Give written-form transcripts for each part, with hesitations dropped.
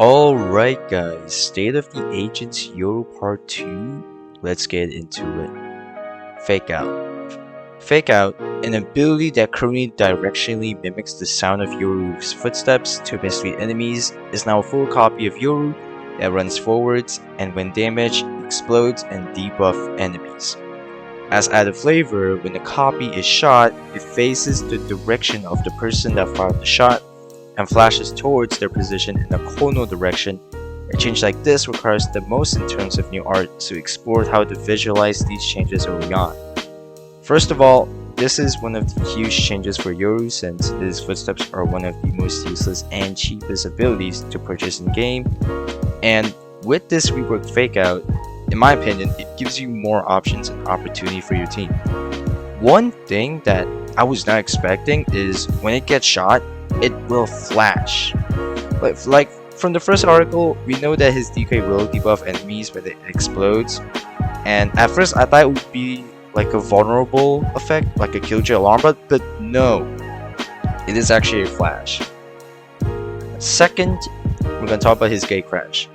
Alright guys, State of the Agents Yoru Part 2, let's get into it. Fakeout. Fakeout, an ability that currently directionally mimics the sound of Yoru's footsteps to mislead enemies, is now a full copy of Yoru that runs forwards and when damaged, explodes and debuff enemies. As added flavor, when the copy is shot, it faces the direction of the person that fired the shot and flashes towards their position in a conal direction. A change like this requires the most in terms of new art, so explore how to visualize these changes early on. First of all, this is one of the huge changes for Yoru since his footsteps are one of the most useless and cheapest abilities to purchase in game, and with this reworked Fakeout, in my opinion, it gives you more options and opportunity for your team. One thing that I was not expecting is when it gets shot, it will flash. Like from the first article, we know that his DK will debuff enemies when it explodes, and at first I thought it would be like a vulnerable effect, like a killjoy alarm, but no, it is actually a flash. Second, we're gonna talk about his Gatecrash.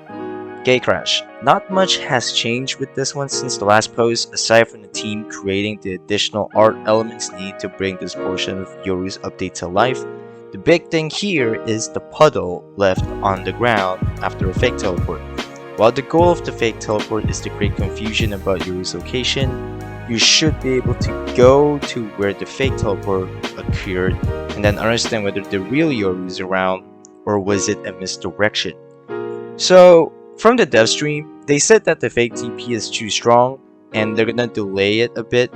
Gatecrash. Not much has changed with this one since the last post, aside from the team creating the additional art elements needed to bring this portion of Yoru's update to life. The big thing here is the puddle left on the ground after a fake teleport. While the goal of the fake teleport is to create confusion about Yoru's location, you should be able to go to where the fake teleport occurred and then understand whether the real Yoru is around or was it a misdirection. So, from the dev stream, they said that the fake TP is too strong and they're gonna delay it a bit.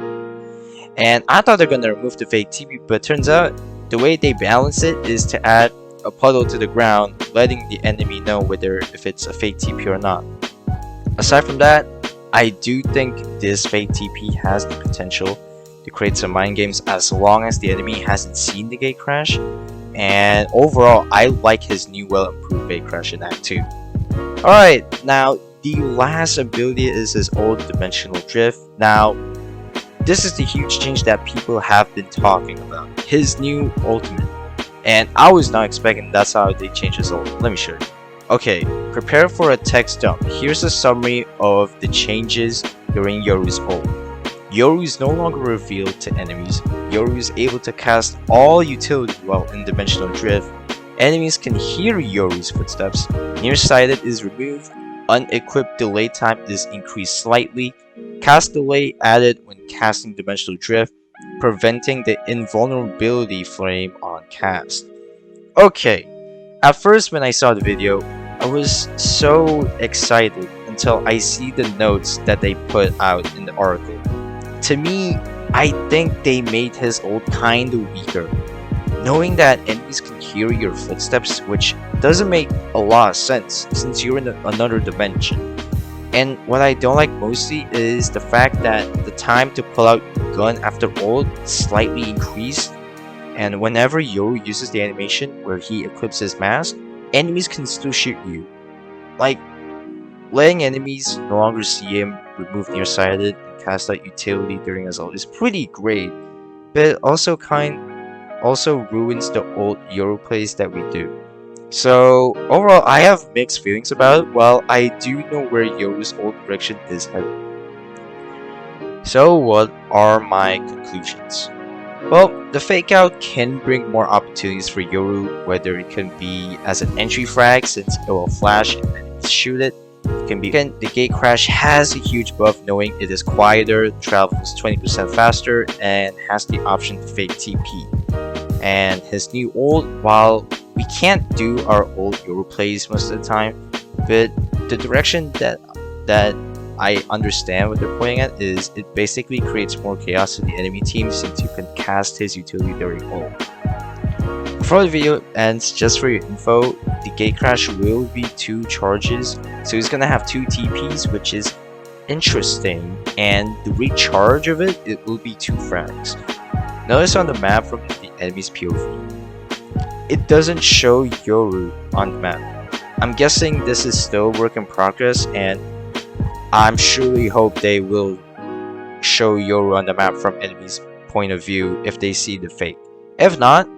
And I thought they're gonna remove the fake TP, but turns out the way they balance it is to add a puddle to the ground, letting the enemy know whether if it's a fake TP or not. Aside from that, I do think this fake TP has the potential to create some mind games as long as the enemy hasn't seen the Gatecrash. And overall, I like his new well-improved Gatecrash in Act 2. Alright, now the last ability is his old dimensional drift. Now, this is the huge change that people have been talking about. His new ultimate. And I was not expecting that's how they changed his ultimate. Let me show you. Okay, prepare for a text dump. Here's a summary of the changes during Yoru's ult. Yoru is no longer revealed to enemies. Yoru is able to cast all utility while in dimensional drift. Enemies can hear Yoru's footsteps. Nearsighted is removed. Unequipped delay time is increased slightly. Cast delay added when casting dimensional drift, preventing the invulnerability flame on cast. Okay, at first when I saw the video, I was so excited until I see the notes that they put out in the article. To me, I think they made his ult kinda weaker. Knowing that enemies can hear your footsteps, which doesn't make a lot of sense since you're in another dimension. And what I don't like mostly is the fact that the time to pull out your gun after ult slightly increased, and whenever Yoru uses the animation where he equips his mask, enemies can still shoot you. Like, letting enemies no longer see him, remove nearsighted, and cast out utility during his ult is pretty great, but it also ruins the old Yoru plays that we do. So overall, I have mixed feelings about it, while I do know where Yoru's old direction is headed. So what are my conclusions? Well, the Fakeout can bring more opportunities for Yoru, whether it can be as an entry frag since it will flash and enemies shoot it. The Gatecrash has a huge buff knowing it is quieter, travels 20% faster, and has the option to fake TP. And his new ult, while we can't do our old Yoru plays most of the time, but the direction that I understand what they're pointing at is it basically creates more chaos to the enemy team since you can cast his utility during ult. Before the video ends, just for your info, the Gatecrash will be 2 charges, so he's gonna have 2 TPs, which is interesting, and the recharge of it will be 2 frags. Notice on the map from the enemy's POV, it doesn't show Yoru on the map. I'm guessing this is still work in progress, and I'm surely hope they will show Yoru on the map from enemy's point of view if they see the fake. If not,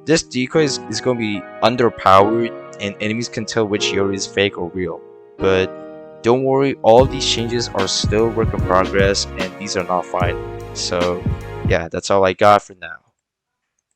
This decoy is going to be underpowered, and enemies can tell which Yoru is fake or real. But don't worry, all these changes are still work in progress, and these are not final. So yeah, that's all I got for now.